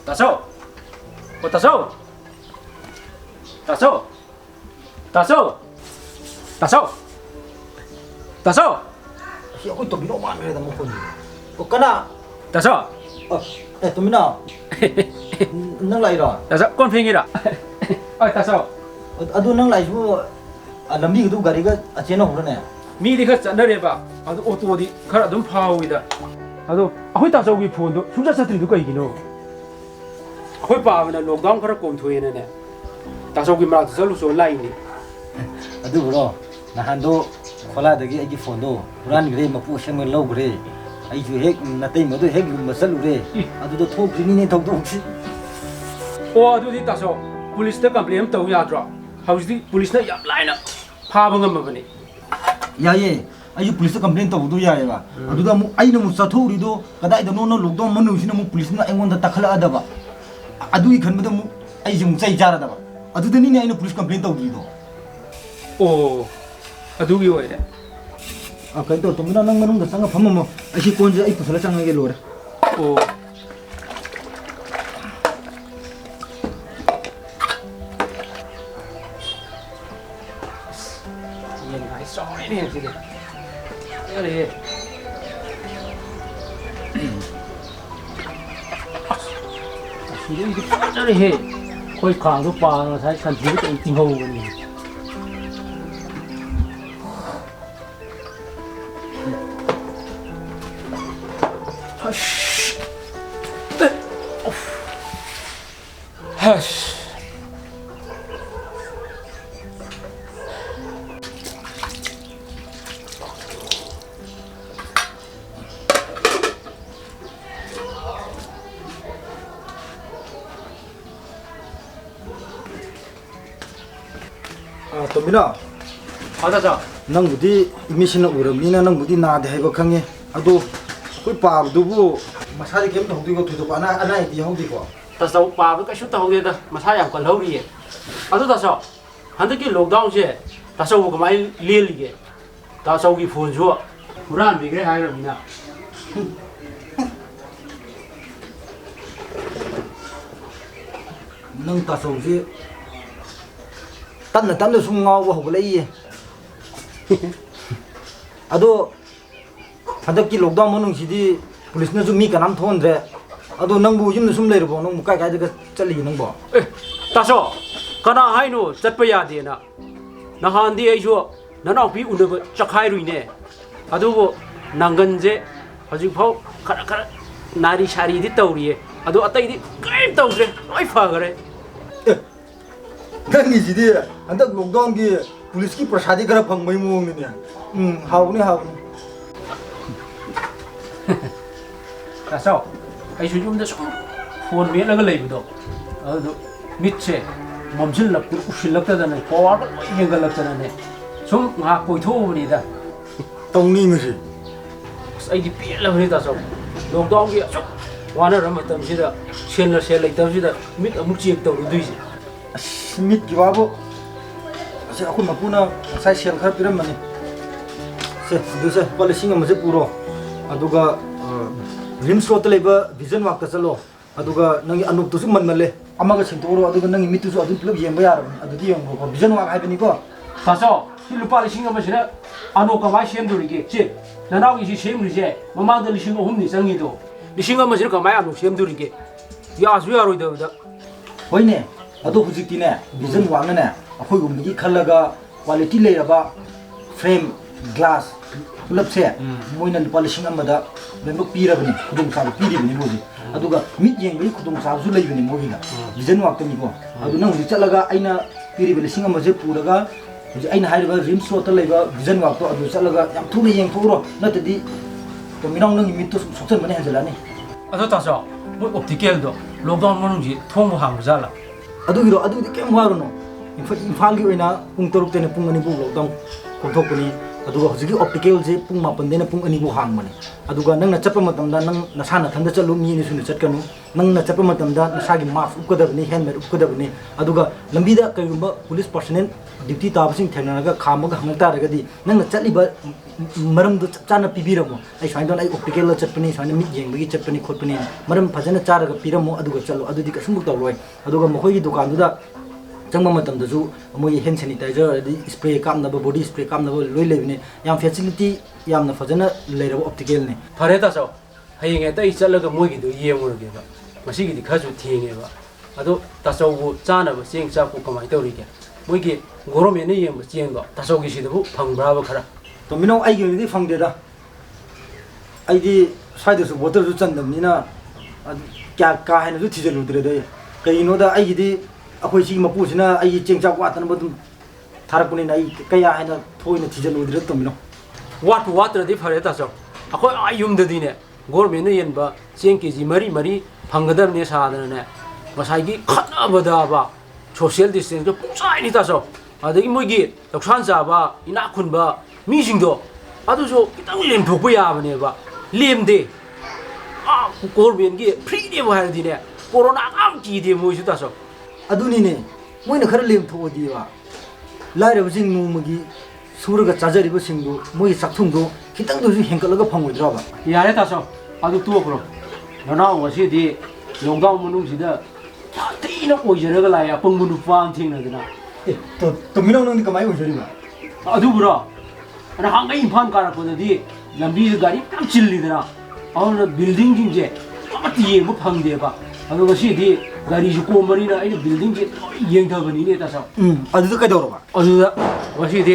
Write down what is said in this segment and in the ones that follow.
다소, 다소, 다소, 다소, 다소, 다소, si ako to bino man reda mo ko ni o kana 다소, to mina nang lai ra 다소, 꼰팽이라. 다소. adu nang lai su lambi du gari ga achena horane 미리 그 짠다래봐. 아도 오토디 가라 좀 파오이다. 아도 아호이 다소기 폰도 숨자사들이 누가 이기노. 아호이 바면 록다운 가라 꼼토에네. 다소기 말도 살루소 라인이. adu bro nahan do khola dagi agi phone do puran gre mapu shemel lo gre ai ju hek na tai ma do hek masal re adu do thok ni ne thok do chi 오 아도디 다소 폴리스다 컴플레인 또 야드라. 하우스디 폴리스나 야 라인아. 파방 엄마버니. yaye ayu police complaint to du yaye ba adu da mu aina mu sathori do kada ida no no lockdown manu sina mu police na engon da takhala ada ba adu I khan da mu ai jum chai jara da ba adu da ni ne aina police complaint to du do 오 아도기 오이래. a kai to tumina nang manung da sanga pham mo ai kon je ai pusala chang ge lo re 오. 얘가 쏘리네 지금. 그래. 이게 짜리 해. 거의 강도 빠는 사실 한 뒤에 좀 띵하고 그러니. 아씨. 네. 아씨. a tumina 아자자. nang budi emission uram ni na nang budi na de ba khange adu koi pa du bu masari kem to du go thu pa na ana ti hong di ko 다소 빠브 까슈 타오게다 마사 양 걸러리에. 아도 다소 한덕기 록다운제 다소 그마이 리리게. 다소기 폰조. 불안 비게 하이럽니다. nang ta so ji tan na sum ngau ba ho lai ado hadak ki lockdown manung sidi police na ju mi kanam thon re ado nang bu yim na sum le ro nang kai kai ga chali nang bo 에, 다소 가나 하이노 zetpa야 되나. 나한디 에이쇼 나나비 운더 짝하이루이네. 아도고 난건제 아직포 카라카라 나리 샤리디 떠우리에. 아도 아따이디 게임 떠우래. 어이 파그래. nang ni sidi andak lockdown ki police ki prasadi kara phang mai mo ni haw ni 다소 아이쇼 좀더 폰 메라가 레이브도. 아도 밑에 멈질럭 우실럭다는 고와가 이행걸럭다네. 좀 하고 토우니다. tong ni mi si 아이디 삐엘라버니 다소 록다운기 쭉 와나라 마tam시다 셀러 셀레이tam시다 밑 아무 지역 떠우르듯이. smith ki babu se akun mapuna sai sel khar piram mani se du se policy ngam je puro aduga rims road leba vision walk ka chalo aduga nangi anup tu man male amaga sintoro aduga nangi mitu su adu club yemba yar adu di yong ko vision walk haibani ko 다소 힐루파 리싱 아마시나 아노가 와 셴두리게 지 나나오기 시 셴무리제 마마들 리싱 오흠니 정이도 리싱 아마시나 가마야 아노 셴두리게 야수야로이다. hoine adu hujikti ne vision walk ne akhoi gum gi khalaga quality le raba frame glass club se moina policy amada member pirabani khudum sa piribani moji aduga mit yengai khudum sa su leibani mogi ga vision walk ni ko adu nang ri chalaga aina piribali singa maje puraga aina hairiba rims road leba vision walk to adu chalaga yam thuni yeng thuro natadi to minang nang mitto soksan mane hanjalani 아도 다소 뭐 옵티켈도 록다운 모는지 통보 한거잖아. adugiro adugdi kem waruno infal gi oina pung toruk tene pung ani bu lockdown konthok pani aduga hojigi optical je pung mapan dena pung ani bu hang mane aduga nang na chapa matam da nang nasana thanda chalu mi ni sunu chatkanu nang na chapa matam da nasagi mask ukadabni helmet ukadabni aduga lambida kayumba police personnel duty ताबसिंग थेंगनागा खामगा हंगतारगदी नंग चलिबा मरमदो चाना पिबिरमो आई स्वाइदन आई optical चटपनी swine मि येंबगी चटपनी खोटपनी मरम फजना चारगा पिरमो अदुगा चलो अदुदि कसुमुक तवलोय अदुगा मखोयगी दुकानदुदा चंगमा मतमदसु मोय हैंड सैनिटाइजर अदि स्प्रे कामनबा बॉडी स्प्रे कामनबा लोय लेबिने याम फैसिलिटी यामना फजना लेरबो ऑप्टिकल ने फरे तासो हयेंगे तै चलगा मोयगिदो येमुरगेबा मसिगिदि खजु थेंगेबा अदो तासोबु चानबा चेंग चाकु कमाय तौरिगे मोयगी गवर्नमेंट ने येंब चेंगो तासोगी सिदबु फंगब्राबा खरा तो मिनो आई गे फंगदेदा आईदी स्वाइदसु बोतल जु चंदमनिना क्या का है जु थिजलुद्रे दे कइनोदा आईदी अखोय सी मपुसिना आई चेंगचा वातन बदुम थारपुनि नाई कया है ना थोइना थिजलुद्रे तो मिनो वात्रदि फरे तासो अखोय आयुमददिने गवर्नमेंट ने येंबा चेंग केजी मरी मरी फंगदबने सादने मसाइगी खनाबदाबा सोशल डिस्टेंस पुचाइनि तासो अदगी मोयगी लौसान जाबा इना खुनबा मीसिंदो अदुसो कितंग लेमथोकबा याबनेबा लेमदे गवर्नमेंट की फ्री देबो हारदिने कोरोना आम कीदे मोयसु तासो अदुनिने मोइना खरा लेमथोदिबा लाइरबसिंग नुमगी सुरगा चाजरिबो सिंगदो मोय साखथुंगदो खितंगदोसु हेंकलगा फंगोद्राबा यारे तासो अदु तुओब्रो ननाव वसिदि लॉकडाउन मनुसिदा तीना ओइजरगा लाय अपंगु नुपान थिंगनदना तो मिनो नंग कमाई ओइजरिबा अदुब्रो अना हांगा इम्फान कारपदि लंबी गाड़ी काम चिल्लिदना और बिल्डिंग जिंजे अमत येंबो फंगदेबा अदु गसिदि गाड़ी जु कोमरिना आई बिल्डिंग जे येंथबनि ने तासो अदु कदौरबा अदुदा गसिदि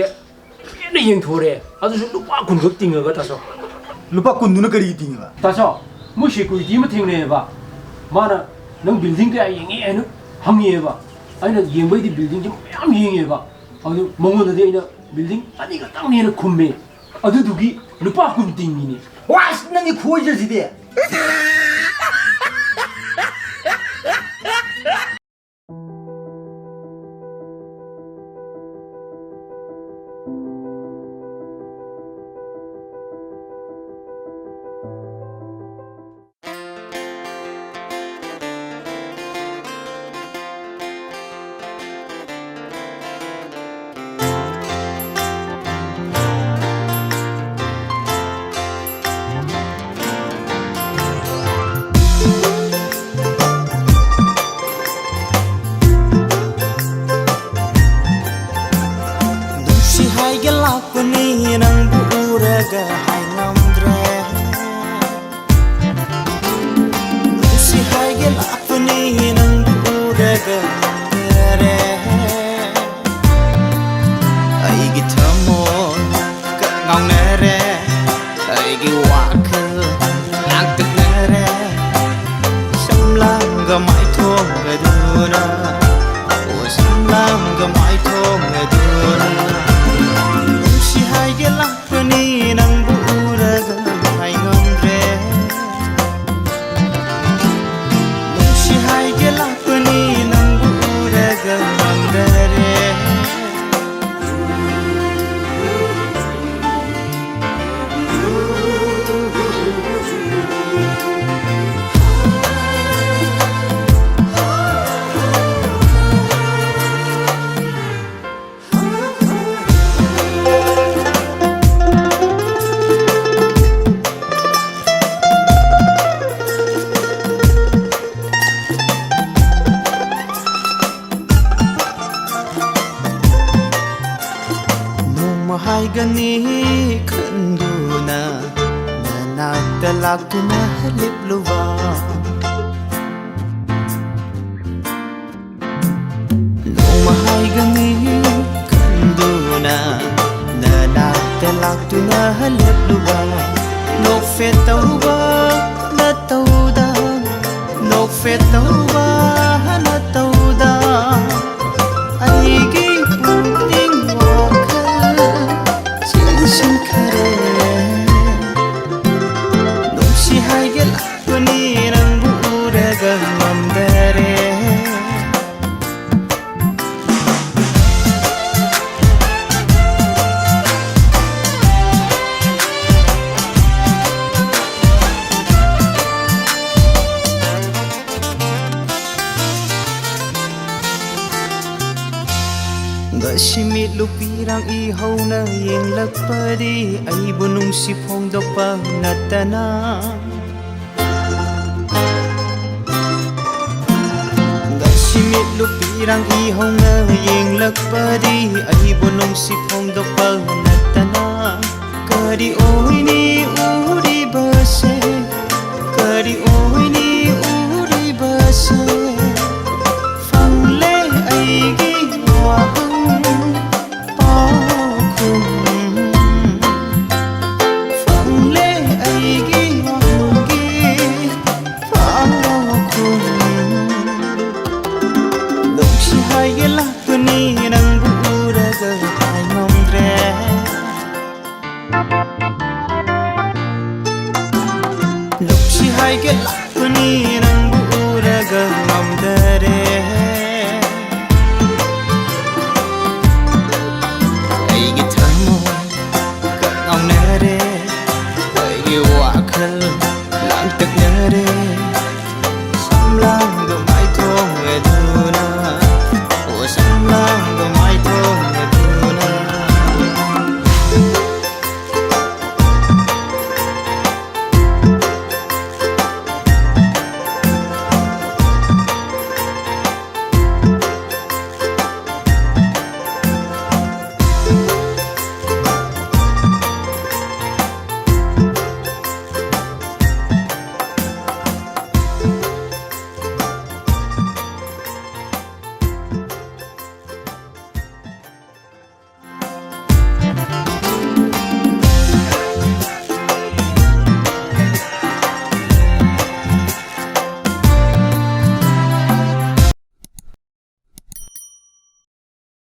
पेने येंथोरे अदुसु लुपा कुनगक तिंगगा तासो लुपा कुंदुना करी तिंगबा तासो मु सिक्युरिटी म थिंगनेबा माना नंग बिल्डिंग का येंगे एनु हंगेबा आइना येंबैदि बिल्डिंग जे मयाम येंगेबा अदु मंगोददि आइना बिल्डिंग अनि गतंगनेना खुम्मे अदुदुगी लुपा कुन तिंगिने वास नंगी खोइजसिदे gani khanduna nanakta laktuna halipluwa Lumahay gani khanduna nanakta laktuna halipluwa No fetauba na tauda No fetauba na tauda Aigi puning wakal Chinsin kare Nungsi hayal apani nang buuraga mamdare Simit lupirang ihaw na yenglagpadi Ay bunong sipong dokpa natana Simit lupirang ihaw na yenglagpadi Ay bunong sipong dokpa natana Kadi oy ni uri base Kadi oy ni uri base Fangle ay giwahang pakum Fangle ay giwahang pakum Nung si hayala tuni ng buuraga ay ngomdre Nung si hayala tuni ng buuraga ngomdre Ay gitamo ka ngomdre Ay giwakal